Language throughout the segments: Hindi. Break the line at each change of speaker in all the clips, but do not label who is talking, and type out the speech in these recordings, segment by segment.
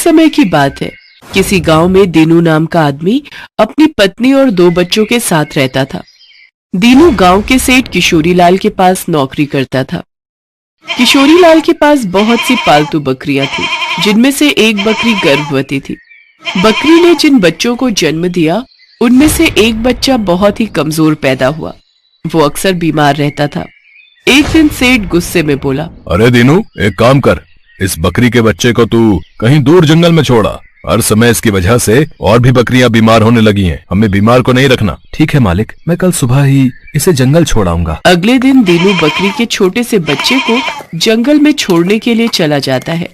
समय की बात है। किसी गांव में दीनू नाम का आदमी अपनी पत्नी और 2 बच्चों के साथ रहता था। दीनू गांव के सेठ किशोरीलाल के पास नौकरी करता था। किशोरीलाल के पास बहुत सी पालतू बकरियां थी, जिनमें से एक बकरी गर्भवती थी। बकरी ने जिन बच्चों को जन्म दिया, उनमें से एक बच्चा बहुत ही कमजोर पैदा हुआ। वो अक्सर बीमार रहता था। एक दिन सेठ गुस्से में बोला,
अरे दीनू, एक काम कर, इस बकरी के बच्चे को तू कहीं दूर जंगल में छोड़ा। हर समय इसकी वजह से और भी बकरियां बीमार होने लगी हैं। हमें बीमार को नहीं रखना।
ठीक है मालिक, मैं कल सुबह ही इसे जंगल छोड़ाऊंगा।
अगले दिन दीनू बकरी के छोटे से बच्चे को जंगल में छोड़ने के लिए चला जाता है।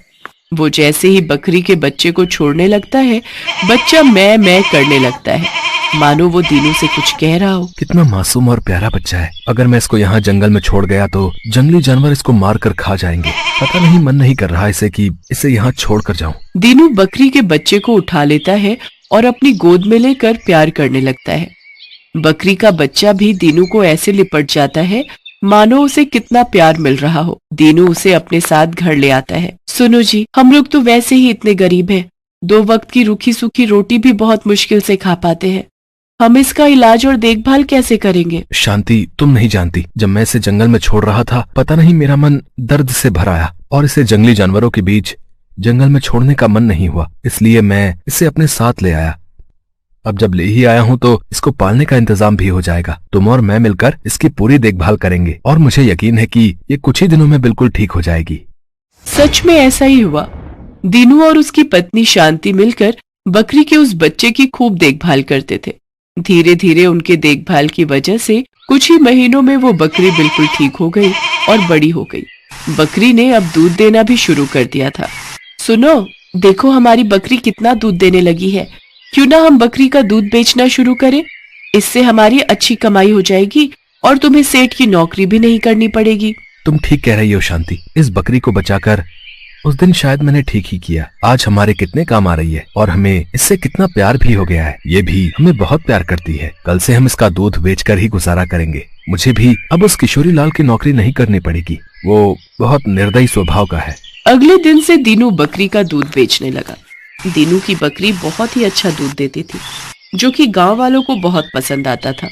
वो जैसे ही बकरी के बच्चे को छोड़ने लगता है, बच्चा मैं करने लगता है, मानो वो दीनू से कुछ कह रहा हो।
कितना मासूम और प्यारा बच्चा है। अगर मैं इसको यहाँ जंगल में छोड़ गया तो जंगली जानवर इसको मार कर खा जाएंगे। पता नहीं, मन नहीं कर रहा इसे कि इसे यहाँ छोड़ कर जाऊं।
दीनू बकरी के बच्चे को उठा लेता है और अपनी गोद में लेकर प्यार करने लगता है। बकरी का बच्चा भी दीनू को ऐसे लिपट जाता है मानो उसे कितना प्यार मिल रहा हो। दीनू उसे अपने साथ घर ले आता है। सुनो जी, हम लोग तो वैसे ही इतने गरीब हैं, 2 वक्त की रूखी सूखी रोटी भी बहुत मुश्किल से खा पाते हैं। हम इसका इलाज और देखभाल कैसे करेंगे?
शांति, तुम नहीं जानती, जब मैं इसे जंगल में छोड़ रहा था, पता नहीं मेरा मन दर्द से भर आया और इसे जंगली जानवरों के बीच जंगल में छोड़ने का मन नहीं हुआ। इसलिए मैं इसे अपने साथ ले आया। अब जब ले ही आया हूँ तो इसको पालने का इंतजाम भी हो जाएगा। तुम और मैं मिलकर इसकी पूरी देखभाल करेंगे और मुझे यकीन है कि ये कुछ ही दिनों में बिल्कुल ठीक हो जाएगी।
सच में ऐसा ही हुआ। दीनू और उसकी पत्नी शांति मिलकर बकरी के उस बच्चे की खूब देखभाल करते थे। धीरे धीरे उनके देखभाल की वजह से कुछ ही महीनों में वो बकरी बिल्कुल ठीक हो गई और बड़ी हो गई। बकरी ने अब दूध देना भी शुरू कर दिया था। सुनो, देखो हमारी बकरी कितना दूध देने लगी है। क्यों ना हम बकरी का दूध बेचना शुरू करें? इससे हमारी अच्छी कमाई हो जाएगी और तुम्हें सेठ की नौकरी भी नहीं करनी पड़ेगी।
तुम ठीक कह रही हो शांति। इस बकरी को बचाकर उस दिन शायद मैंने ठीक ही किया। आज हमारे कितने काम आ रही है और हमें इससे कितना प्यार भी हो गया है। ये भी हमें बहुत प्यार करती है। कल से हम इसका दूध बेचकर ही गुजारा करेंगे। मुझे भी अब उस किशोरीलाल की नौकरी नहीं करनी पड़ेगी। वो बहुत निर्दयी स्वभाव का है।
अगले दिन से दीनू बकरी का दूध बेचने लगा। दीनू की बकरी बहुत ही अच्छा दूध देती थी, जो कि गांव वालों को बहुत पसंद आता था।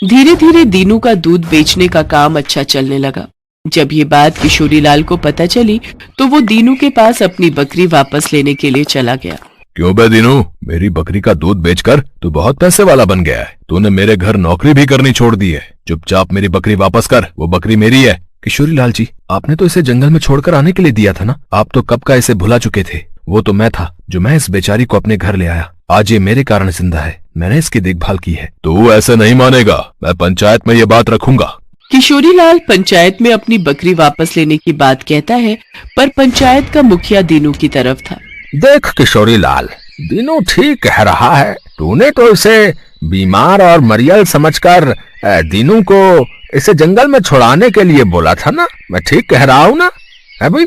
धीरे धीरे दीनू का दूध बेचने का काम अच्छा चलने लगा। जब ये बात किशोरीलाल को पता चली तो वो दीनू के पास अपनी बकरी वापस लेने के लिए चला गया।
क्यों बे दीनू, मेरी बकरी का दूध बेचकर तू बहुत पैसे वाला बन गया है। तूने मेरे घर नौकरी भी करनी छोड़ दी है। चुपचाप मेरी बकरी वापस कर, वो बकरी मेरी है।
किशोरीलाल जी, आपने तो इसे जंगल में छोड़कर आने के लिए दिया था ना। आप तो कब का इसे भुला चुके थे। वो तो मैं था जो मैं इस बेचारी को अपने घर ले आया। आज ये मेरे कारण जिंदा है। मैंने इसकी देखभाल की है।
तू ऐसे नहीं मानेगा। मैं पंचायत में ये बात रखूंगा।
किशोरीलाल पंचायत में अपनी बकरी वापस लेने की बात कहता है, पर पंचायत का मुखिया दीनू की तरफ था।
देख किशोरीलाल, दीनू ठीक कह रहा है। तूने तो इसे बीमार और मरियल समझकर दीनू को इसे जंगल में छुड़ाने के लिए बोला था ना। मैं ठीक कह रहा हूँ ना? है भाई,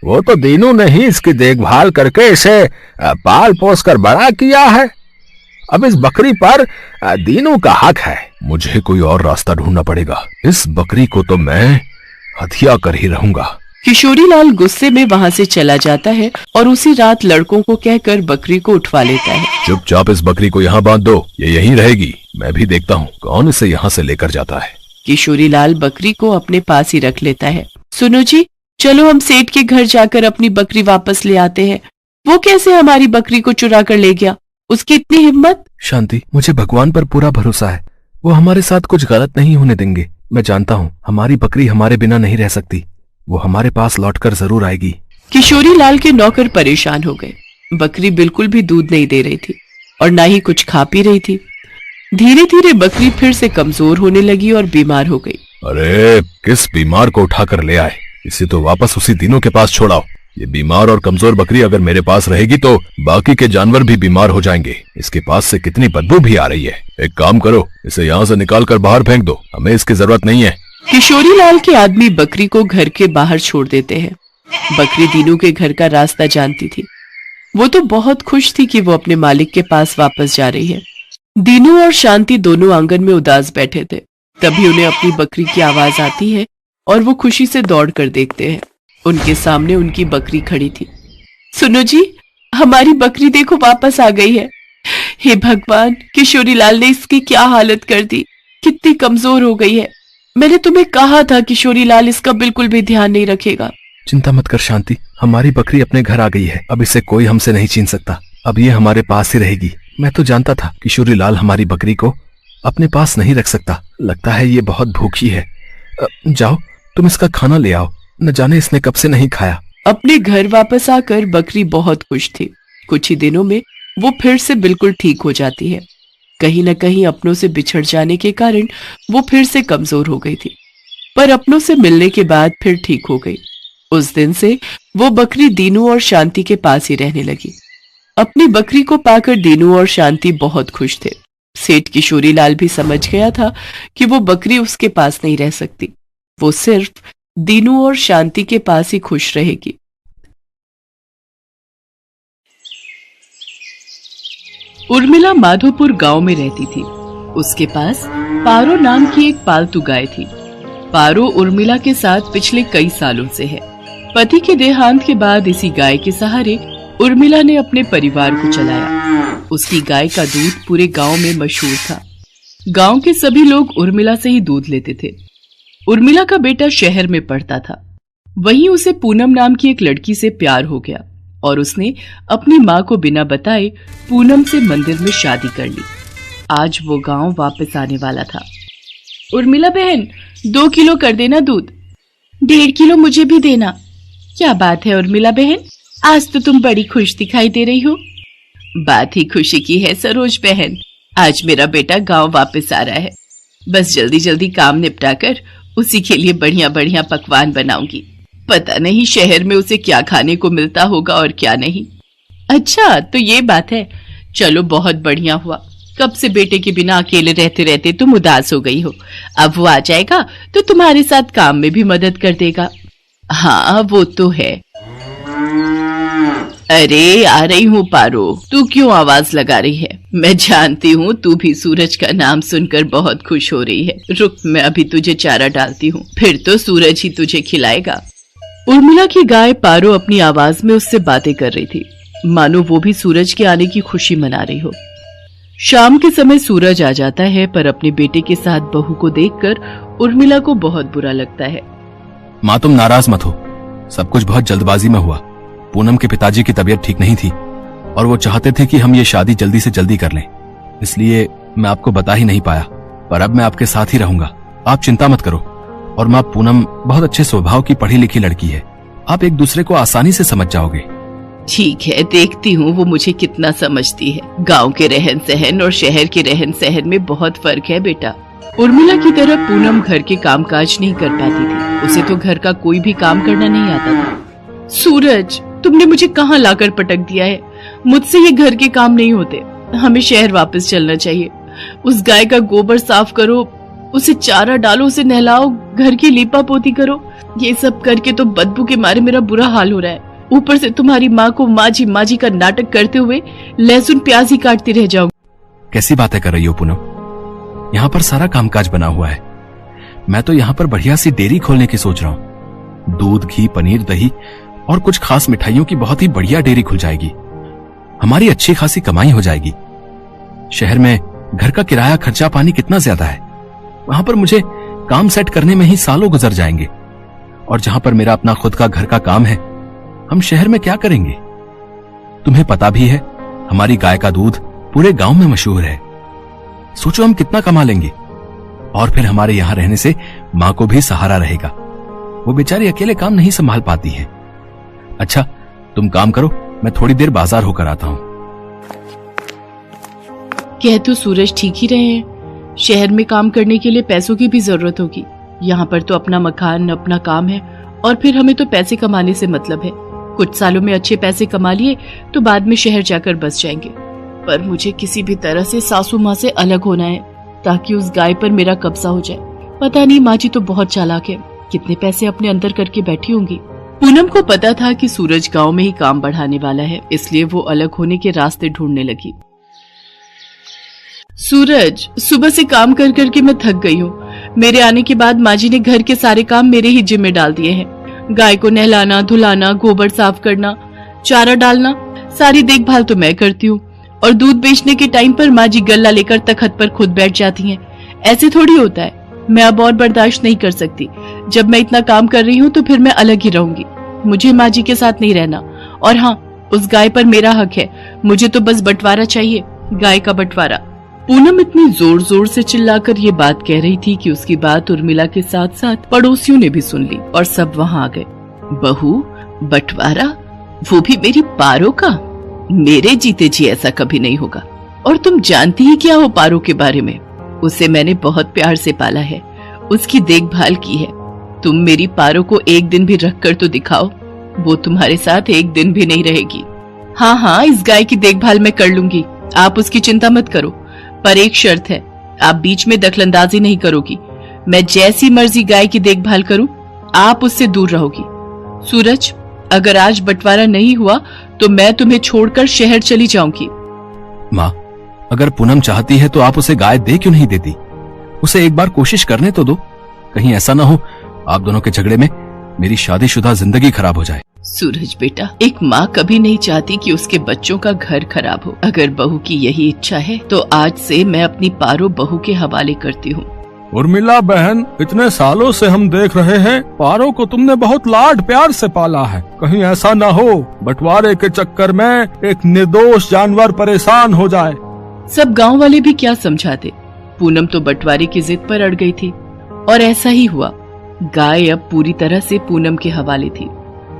वो तो दीनू ने ही इसकी देखभाल करके इसे पाल पोस कर बड़ा किया है। अब इस बकरी पर दीनू का हक है।
मुझे कोई और रास्ता ढूंढना पड़ेगा। इस बकरी को तो मैं हत्या कर ही रहूंगा।
किशोरीलाल गुस्से में वहां से चला जाता है और उसी रात लड़कों को कहकर बकरी को उठवा लेता है।
चुपचाप इस बकरी को यहाँ बांध दो, ये यहीं रहेगी। मैं भी देखता हूँ कौन इसे यहाँ से लेकर जाता है।
किशोरीलाल बकरी को अपने पास ही रख लेता है। सुनो जी, चलो हम सेठ के घर जाकर अपनी बकरी वापस ले आते हैं। वो कैसे हमारी बकरी को चुरा कर ले गया? उसकी इतनी हिम्मत?
शांति, मुझे भगवान पर पूरा भरोसा है। वो हमारे साथ कुछ गलत नहीं होने देंगे। मैं जानता हूँ हमारी बकरी हमारे बिना नहीं रह सकती। वो हमारे पास लौटकर जरूर आएगी।
किशोरीलाल के नौकर परेशान हो गए। बकरी बिल्कुल भी दूध नहीं दे रही थी और ना ही कुछ खा पी रही थी। धीरे धीरे बकरी फिर से कमजोर होने लगी और बीमार हो गई।
अरे, किस बीमार को उठाकर ले आए? इसे तो वापस उसी दिनों के पास छोड़ाओ। ये बीमार और कमजोर बकरी अगर मेरे पास रहेगी तो बाकी के जानवर भी बीमार हो जाएंगे। इसके पास से कितनी बदबू भी आ रही है। एक काम करो, इसे यहाँ से निकाल कर बाहर फेंक दो। हमें इसकी जरूरत नहीं है।
किशोरीलाल के आदमी बकरी को घर के बाहर छोड़ देते हैं। बकरी दीनू के घर का रास्ता जानती थी। वो तो बहुत खुश थी कि वो अपने मालिक के पास वापस जा रही है। दीनू और शांति दोनों आंगन में उदास बैठे थे। तभी उन्हें अपनी बकरी की आवाज आती है और वो खुशी से दौड़ कर देखते हैं। उनके सामने उनकी बकरी खड़ी थी। सुनो जी, हमारी बकरी देखो वापस आ गई है। हे भगवान, किशोरी लाल ने इसकी क्या हालत कर दी, कितनी कमजोर हो गई है। मैंने तुम्हें कहा था किशोरी लाल इसका बिल्कुल भी ध्यान नहीं रखेगा।
चिंता मत कर शांति, हमारी बकरी अपने घर आ गई है। अब इसे कोई हमसे नहीं छीन सकता। अब ये हमारे पास ही रहेगी। मैं तो जानता था किशोरी लाल हमारी बकरी को अपने पास नहीं रख सकता। लगता है ये बहुत भूखी है। जाओ तुम इसका खाना ले आओ, न जाने इसने कब से नहीं खाया।
अपने घर वापस आकर बकरी बहुत खुश थी। कुछ ही दिनों में वो फिर से बिल्कुल ठीक हो जाती है। कहीं न कहीं अपनों से बिछड़ जाने के कारण वो फिर से कमजोर हो गई थी, पर अपनों से मिलने के बाद फिर ठीक हो गई। उस दिन से वो बकरी दीनू और शांति के पास ही रहने लगी। अपनी बकरी को पाकर दीनू और शांति बहुत खुश थे। सेठ किशोरी लाल भी समझ गया था कि वो बकरी उसके पास नहीं रह सकती, वो सिर्फ दीनू और शांति के पास ही खुश रहेगी। उर्मिला माधोपुर गांव में रहती थी। उसके पास पारो नाम की एक पालतू गाय थी। पारो उर्मिला के साथ पिछले कई सालों से है। पति के देहांत के बाद इसी गाय के सहारे उर्मिला ने अपने परिवार को चलाया। उसकी गाय का दूध पूरे गांव में मशहूर था। गांव के सभी लोग उर्मिला से ही दूध लेते थे। उर्मिला का बेटा शहर में पढ़ता था। वहीं उसे पूनम नाम की एक लड़की से प्यार हो गया और उसने अपनी माँ को बिना बताए पूनम से मंदिर में शादी कर ली। आज वो गांव वापस आने वाला था। उर्मिला बहन, 2 किलो कर देना दूध। 1.5 किलो मुझे भी देना। क्या बात है उर्मिला बहन, आज तो तुम बड़ी खुश दिखाई दे रही हो। बात ही खुशी की है सरोज बहन, आज मेरा बेटा गांव वापस आ रहा है। बस जल्दी जल्दी काम निपटा कर उसी के लिए बढ़िया बढ़िया पकवान बनाऊंगी। पता नहीं शहर में उसे क्या खाने को मिलता होगा और क्या नहीं। अच्छा तो ये बात है, चलो बहुत बढ़िया हुआ। कब से बेटे के बिना अकेले रहते रहते तुम उदास हो गई हो। अब वो आ जाएगा तो तुम्हारे साथ काम में भी मदद कर देगा। हाँ वो तो है। अरे आ रही हूँ पारो, तू क्यों आवाज लगा रही है? मैं जानती हूँ तू भी सूरज का नाम सुनकर बहुत खुश हो रही है। रुक, मैं अभी तुझे चारा डालती हूँ, फिर तो सूरज ही तुझे खिलाएगा। उर्मिला की गाय पारो अपनी आवाज में उससे बातें कर रही थी, मानो वो भी सूरज के आने की खुशी मना रही हो। शाम के समय सूरज आ जाता है, पर अपने बेटे के साथ बहू को देखकर उर्मिला को बहुत बुरा लगता है।
माँ तुम नाराज मत हो, सब कुछ बहुत जल्दबाजी में हुआ। पूनम के पिताजी की तबीयत ठीक नहीं थी और वो चाहते थे कि हम ये शादी जल्दी से जल्दी कर लें, इसलिए मैं आपको बता ही नहीं पाया। पर अब मैं आपके साथ ही रहूंगा, आप चिंता मत करो। और माँ पूनम बहुत अच्छे स्वभाव की पढ़ी लिखी लड़की है, आप एक दूसरे को आसानी से समझ जाओगे।
ठीक है, देखती हूँ वो मुझे कितना समझती है। गांव के रहन सहन और शहर के रहन सहन में बहुत फर्क है बेटा। उर्मिला की तरह पूनम घर के कामकाज नहीं कर पाती थी। उसे तो घर का कोई भी काम करना नहीं आता था। सूरज, तुमने मुझे कहाँ लाकर पटक दिया है? मुझसे ये घर के काम नहीं होते। हमें शहर वापस चलना चाहिए। उस गाय का गोबर साफ करो, उसे चारा डालो, उसे नहलाओ, घर की लीपा पोती करो। ये सब करके तो बदबू के मारे मेरा बुरा हाल हो रहा है। ऊपर से तुम्हारी माँ को माजी माजी का नाटक करते हुए लहसुन प्याज ही काटती रह जाओ।
कैसी बातें कर रही हो पूनम? यहाँ पर सारा कामकाज बना हुआ है। मैं तो यहाँ पर बढ़िया सी डेयरी खोलने की सोच रहा हूँ। दूध, घी, पनीर, दही और कुछ खास मिठाइयों की बहुत ही बढ़िया डेयरी खुल जाएगी। हमारी अच्छी खासी कमाई हो जाएगी। शहर में घर का किराया, खर्चा पानी कितना ज्यादा है। वहां पर मुझे काम सेट करने में ही सालों गुजर जाएंगे। और जहां पर मेरा अपना खुद का घर का काम है, हम शहर में क्या करेंगे? तुम्हें पता भी है हमारी गाय का दूध पूरे गांव में मशहूर है। सोचो हम कितना कमा लेंगे। और फिर हमारे यहाँ रहने से माँ को भी सहारा रहेगा। वो बेचारी अकेले काम नहीं संभाल पाती है। अच्छा तुम काम करो, मैं थोड़ी देर बाजार होकर आता हूँ।
कह तो सूरज ठीक ही रहे हैं। शहर में काम करने के लिए पैसों की भी जरूरत होगी। यहाँ पर तो अपना मकान, अपना काम है और फिर हमें तो पैसे कमाने से मतलब है। कुछ सालों में अच्छे पैसे कमा लिए तो बाद में शहर जाकर बस जाएंगे। पर मुझे किसी भी तरह से सासू माँ से अलग होना है ताकि उस गाय पर मेरा कब्जा हो जाए। पता नहीं, माँ जी तो बहुत चालाक है, कितने पैसे अपने अंदर करके बैठी होंगी। पूनम को पता था कि सूरज गांव में ही काम बढ़ाने वाला है, इसलिए वो अलग होने के रास्ते ढूंढने लगी। सूरज, सुबह से काम कर करके मैं थक गई हूँ। मेरे आने के बाद माँ जी ने घर के सारे काम मेरे ही जिम्मे डाल दिए हैं। गाय को नहलाना, धुलाना, गोबर साफ करना, चारा डालना, सारी देखभाल तो मैं करती हूँ और दूध बेचने के टाइम पर माँ जी गल्ला लेकर तखत पर खुद बैठ जाती हैं। ऐसे थोड़ी होता है। मैं अब और बर्दाश्त नहीं कर सकती। जब मैं इतना काम कर रही हूँ तो फिर मैं अलग ही रहूंगी। मुझे माँ जी के साथ नहीं रहना। और हाँ, उस गाय पर मेरा हक है। मुझे तो बस बंटवारा चाहिए, गाय का बंटवारा। पूनम इतनी जोर जोर से चिल्लाकर ये बात कह रही थी कि उसकी बात उर्मिला के साथ साथ पड़ोसियों ने भी सुन ली और सब वहाँ आ गए। बहू, बंटवारा, वो भी मेरी पारो का? मेरे जीते जी ऐसा कभी नहीं होगा। और तुम जानती ही क्या हो पारो के बारे में? उसे मैंने बहुत प्यार से पाला है, उसकी देखभाल की है। तुम मेरी पारो को एक दिन भी रख कर तो दिखाओ, वो तुम्हारे साथ एक दिन भी नहीं रहेगी। हाँ हाँ, इस गाय की देखभाल मैं कर लूंगी, आप उसकी चिंता मत करो। पर एक शर्त है, आप बीच में दखलंदाजी नहीं करोगी। मैं जैसी मर्जी गाय की देखभाल करूं, आप उससे दूर रहोगी। सूरज, अगर आज बंटवारा नहीं हुआ तो मैं तुम्हें छोड़कर शहर चली जाऊंगी।
माँ, अगर पूनम चाहती है तो आप उसे गाय दे क्यों नहीं देती? उसे एक बार कोशिश करने तो दो। कहीं ऐसा ना हो आप दोनों के झगड़े में मेरी शादीशुदा जिंदगी खराब हो जाए।
सूरज बेटा, एक माँ कभी नहीं चाहती कि उसके बच्चों का घर खराब हो। अगर बहू की यही इच्छा है तो आज से मैं अपनी पारो बहू के हवाले करती हूँ।
उर्मिला बहन, इतने सालों से हम देख रहे हैं पारो को तुमने बहुत लाड प्यार से पाला है। कहीं ऐसा न हो बंटवारे के चक्कर में एक निर्दोष जानवर परेशान हो जाए।
सब गांव वाले भी क्या समझाते। पूनम तो बंटवारे की जिद पर अड़ गई थी और ऐसा ही हुआ। गाय अब पूरी तरह से पूनम के हवाले थी।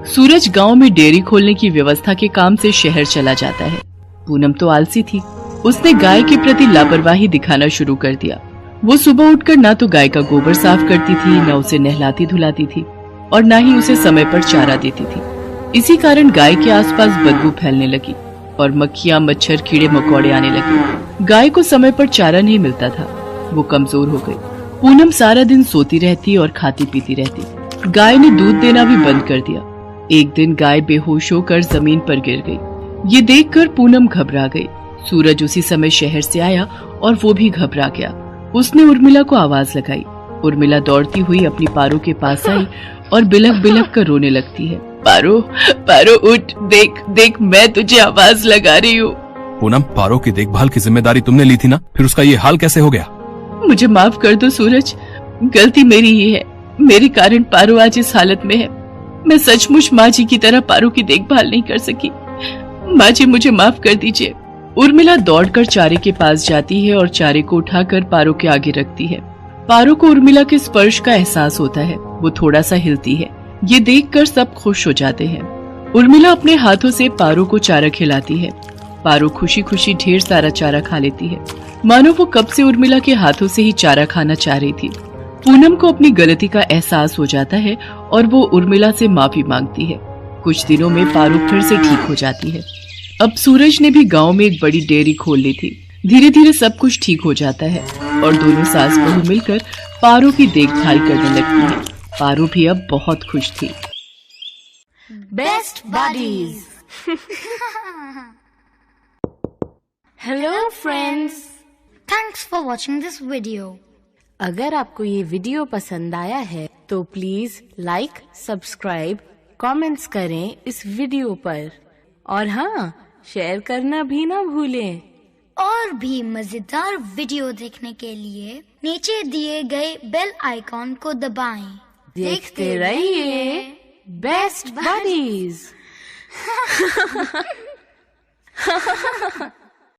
सूरज गांव में डेयरी खोलने की व्यवस्था के काम से शहर चला जाता है। पूनम तो आलसी थी, उसने गाय के प्रति लापरवाही दिखाना शुरू कर दिया। वो सुबह उठकर ना तो गाय का गोबर साफ करती थी, न उसे नहलाती धुलाती थी और न ही उसे समय पर चारा देती थी। इसी कारण गाय के आसपास बदबू फैलने लगी और मक्खियां, मच्छर, कीड़े मकोड़े आने लगे। गाय को समय पर चारा नहीं मिलता था, वो कमजोर हो गई। पूनम सारा दिन सोती रहती और खाती पीती रहती। गाय ने दूध देना भी बंद कर दिया। एक दिन गाय बेहोश होकर जमीन पर गिर गई। ये देखकर पूनम घबरा गई। सूरज उसी समय शहर से आया और वो भी घबरा गया। उसने उर्मिला को आवाज लगाई। उर्मिला दौड़ती हुई अपनी पारो के पास आई और बिलख बिलख कर रोने लगती है। पारो, पारो उठ, देख देख, मैं तुझे आवाज लगा रही हूँ।
पूनम, पारो की देखभाल की जिम्मेदारी तुमने ली थी ना, फिर उसका ये हाल कैसे हो गया?
मुझे माफ कर दो सूरज, गलती मेरी ही है। मेरे कारण पारो आज इस हालत में है। मैं सचमुच माँ जी की तरह पारो की देखभाल नहीं कर सकी। माँ जी, मुझे माफ कर दीजिए। उर्मिला दौड़कर चारे के पास जाती है और चारे को उठाकर पारो के आगे रखती है। पारो को उर्मिला के स्पर्श का एहसास होता है, वो थोड़ा सा हिलती है। ये देखकर सब खुश हो जाते हैं। उर्मिला अपने हाथों से पारो को चारा खिलाती है। पारो खुशी खुशी ढेर सारा चारा खा लेती है, मानो वो कब से उर्मिला के हाथों से ही चारा खाना चाह रही थी। पूनम को अपनी गलती का एहसास हो जाता है और वो उर्मिला से माफी मांगती है। कुछ दिनों में पारो फिर से ठीक हो जाती है। अब सूरज ने भी गांव में एक बड़ी डेयरी खोल ली थी। धीरे धीरे सब कुछ ठीक हो जाता है और दोनों सास बहू मिलकर पारो की देखभाल करने लगती है। पारो भी अब बहुत खुश थी।
Best buddies. Hello friends,
thanks for watching this video.
अगर आपको ये वीडियो पसंद आया है तो प्लीज लाइक, सब्सक्राइब, कमेंट्स करें इस वीडियो पर और हाँ, शेयर करना भी ना भूलें।
और भी मजेदार वीडियो देखने के लिए नीचे दिए गए बेल आइकॉन को दबाएं।
देखते रहिए बेस्ट बडीज।